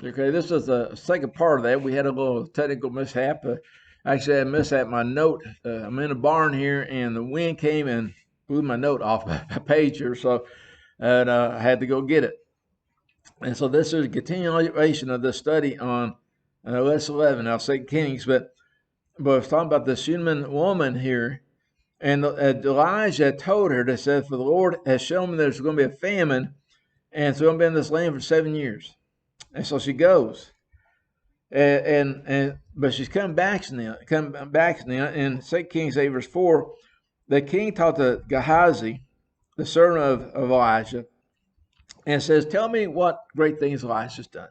Okay, this is the second part of that. We had a little technical mishap. Actually, I had a mishap. My note, I'm in a barn here, and the wind came and blew my note off a page here, so and I had to go get it. And so this is a continuation of the study on lesson 11, now 2 Kings, but it's talking about the Shunammite woman here. And Elijah told her, that said, for the Lord has shown me there's going to be a famine, and it's going to be in this land for 7 years. And so she goes. But she's come back now in 2 Kings 8 verse 4. The king talked to Gehazi, the servant of Elijah, and says, tell me what great things Elijah's done.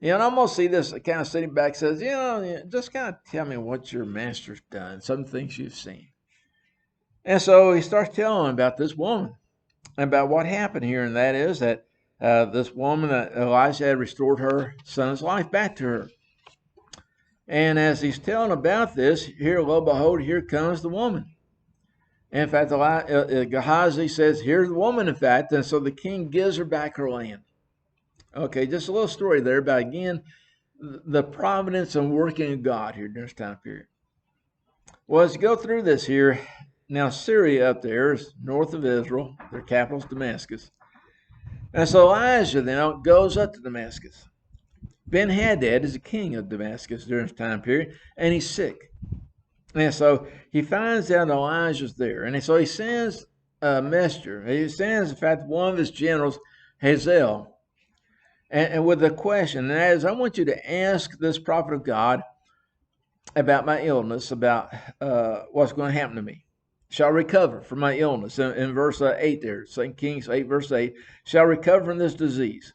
And I almost see this kind of sitting back, says, just kind of tell me what your master's done, some things you've seen. And so he starts telling about this woman, about what happened here, and that is that this woman, Elijah had restored her son's life back to her. And as he's telling about this, here, lo, behold, here comes the woman. And in fact, Gehazi says, here's the woman, in fact. And so the king gives her back her land. Okay, just a little story there about, again, the providence and working of God here during this time period. Well, as you go through this here, now Syria up there is north of Israel. Their capital is Damascus. And so Elijah then goes up to Damascus. Ben-Hadad is the king of Damascus during this time period, and he's sick. And so he finds out Elijah's there. And so he sends a messenger. He sends, in fact, one of his generals, Hazael, and with a question. And that is, I want you to ask this prophet of God about my illness, about what's going to happen to me. Shall recover from my illness. In verse 8 there, 2 Kings 8, verse 8, shall recover from this disease.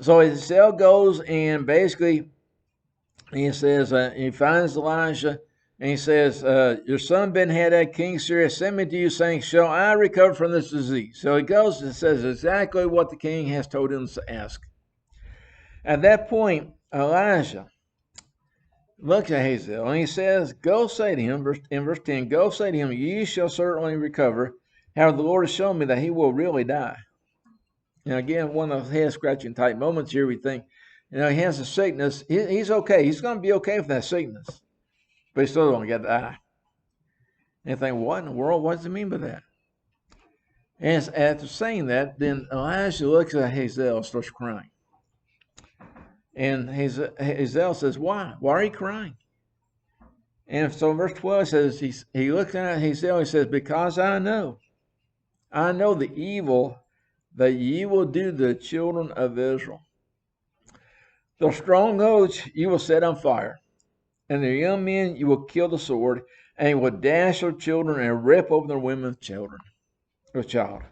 So Hazael goes and basically he says, he finds Elijah and he says, your son Ben-Hadad, king of Syria, sent me to you saying, shall I recover from this disease? So he goes and says exactly what the king has told him to ask. At that point, Elijah looks at Hazael and he says, go say to him, in verse 10, go say to him, ye shall certainly recover. However, the Lord has shown me that he will really die. Now, again, one of those head-scratching type moments here, we think, he has a sickness. He's okay. He's going to be okay with that sickness. But he's still going to get to die. And you think, what in the world? What does it mean by that? And after saying that, then Elijah looks at Hazael and starts crying. And Hazael says, why? Why are you crying? And so in verse 12 it says, he looks at Hazael and he says, because I know the evil that ye will do to the children of Israel. The strongholds you will set on fire, and their young men you will kill the sword, and you will dash their children and rip open their women's children or child.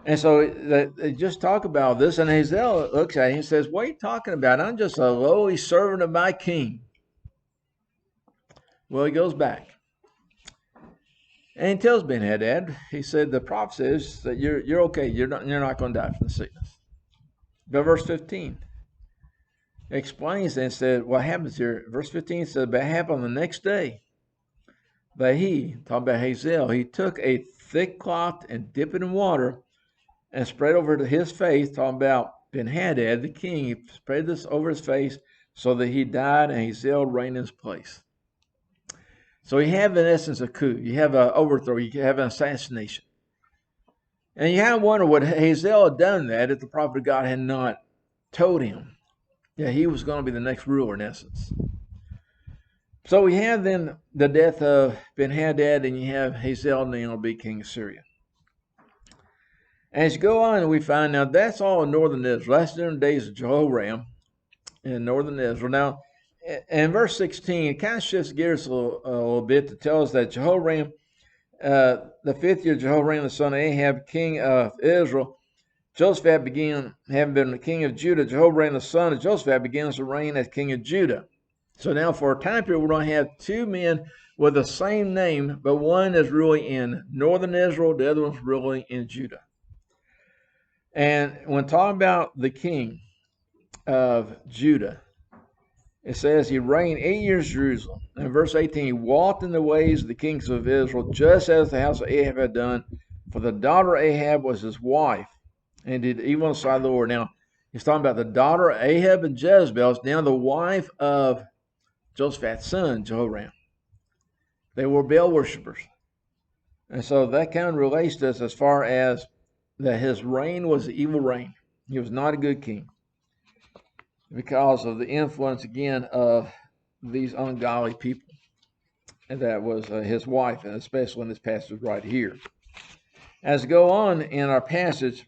And so they just talk about this, and Hazael looks at him and says, what are you talking about? I'm just a lowly servant of my king. Well, he goes back. And he tells Ben-Hadad, he said, the prophet says that you're okay. You're not going to die from the sickness. But verse 15 explains and said what happens here. Verse 15 says, but it happened the next day that he, talking about Hazael, he took a thick cloth and dipped it in water and spread over to his face, talking about Ben-Hadad, the king. He spread this over his face so that he died and Hazael reigned in his place. So you have, in essence, a coup. You have an overthrow. You have an assassination. And you have to wonder, would Hazael have done that if the prophet of God had not told him that he was going to be the next ruler, in essence? So we have then the death of Ben-Hadad, and you have Hazael now be king of Syria. As you go on, we find now that's all in northern Israel. That's during the days of Jehoram in northern Israel. Now, in verse 16, it kind of shifts gears a little bit to tell us that Jehoram, the 5th year of Jehoram, the son of Ahab, king of Israel, Jehoshaphat having been the king of Judah, Jehoram, the son of Jehoshaphat, begins to reign as king of Judah. So now for a time period, we're going to have two men with the same name, but one is really in northern Israel, the other one's really in Judah. And when talking about the king of Judah, it says he reigned 8 years in Jerusalem. In verse 18, he walked in the ways of the kings of Israel, just as the house of Ahab had done. For the daughter of Ahab was his wife, and did evil in the sight of the Lord. Now, He's talking about the daughter of Ahab and Jezebel is now the wife of Jehoshaphat's son, Jehoram. They were Baal worshippers. And so that kind of relates to us as far as that his reign was an evil reign. He was not a good king because of the influence, again, of these ungodly people. And that was his wife, and especially in this passage right here. As we go on in our passage,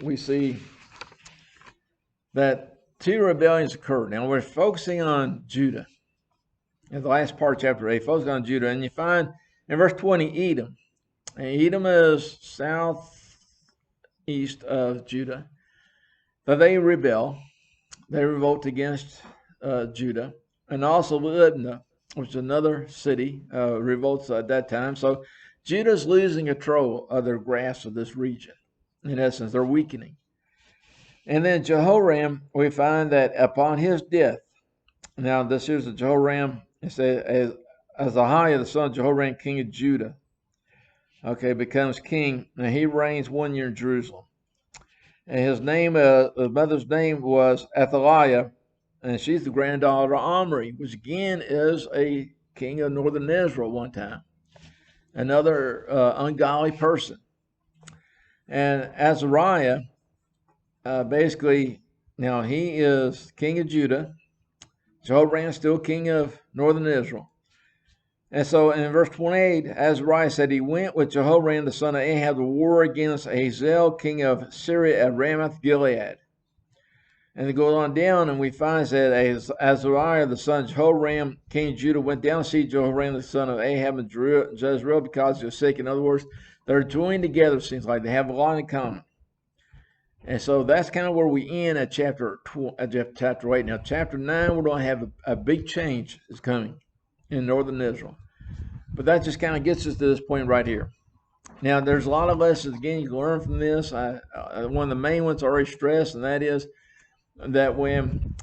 we see that two rebellions occurred. Now we're focusing on Judah. In the last part of chapter 8, focusing on Judah. And you find in verse 20, Edom. And Edom is southeast of Judah. So they rebel. They revolt against Judah. And also Libnah, which is another city, revolts at that time. So Judah's losing control of their grasp of this region. In essence, they're weakening. And then Jehoram, we find that upon his death, now this is the Jehoram, it says, Ahaziah, the son of Jehoram, king of Judah, becomes king, and he reigns 1 year in Jerusalem. And his name, his mother's name was Athaliah, and she's the granddaughter of Omri, which again is a king of northern Israel at one time. Another ungodly person. And Azariah, basically, now he is king of Judah. Jehoram still king of northern Israel. And so in verse 28, Azariah said he went with Jehoram the son of Ahab to war against Hazael, king of Syria at Ramoth Gilead. And it goes on down, and we find that Azariah the son of Jehoram, king of Judah, went down to see Jehoram the son of Ahab and Jezreel because he was sick. In other words, they're joined together, seems like they have a lot in common. And so that's kind of where we end at chapter 8. Now, chapter 9, we're going to have a big change is coming in northern Israel. But that just kind of gets us to this point right here. Now, there's a lot of lessons, again, you can learn from this. One of the main ones I already stressed, and that is that when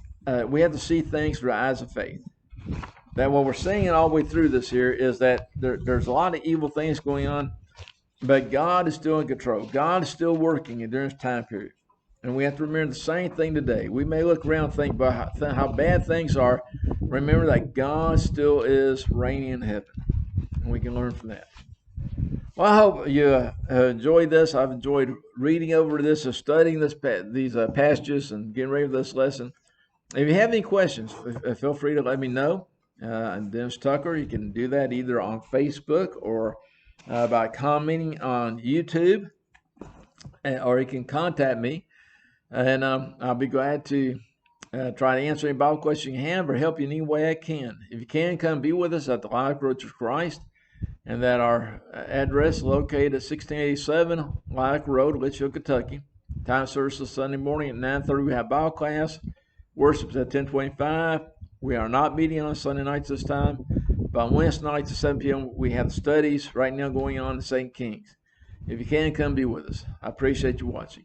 we have to see things through the eyes of faith. That what we're seeing all the way through this here is that there's a lot of evil things going on, but God is still in control. God is still working during this time period. And we have to remember the same thing today. We may look around and think about how bad things are. Remember that God still is reigning in heaven. And we can learn from that. Well, I hope you enjoyed this. I've enjoyed reading over this and studying these passages and getting ready for this lesson. If you have any questions, feel free to let me know. And Dennis Tucker, you can do that either on Facebook or by commenting on YouTube, or you can contact me, and I'll be glad to try to answer any Bible question you have or help you in any way I can. If you can, come be with us at the Live Road to Christ, and that our address is located at 1687 Live Road, Litchfield, Kentucky. Time service is Sunday morning at 9:30. We have Bible class. Worship is at 10:25. We are not meeting on Sunday nights this time. But on Wednesday nights at 7 p.m., we have studies right now going on in 2 Kings. If you can, come be with us. I appreciate you watching.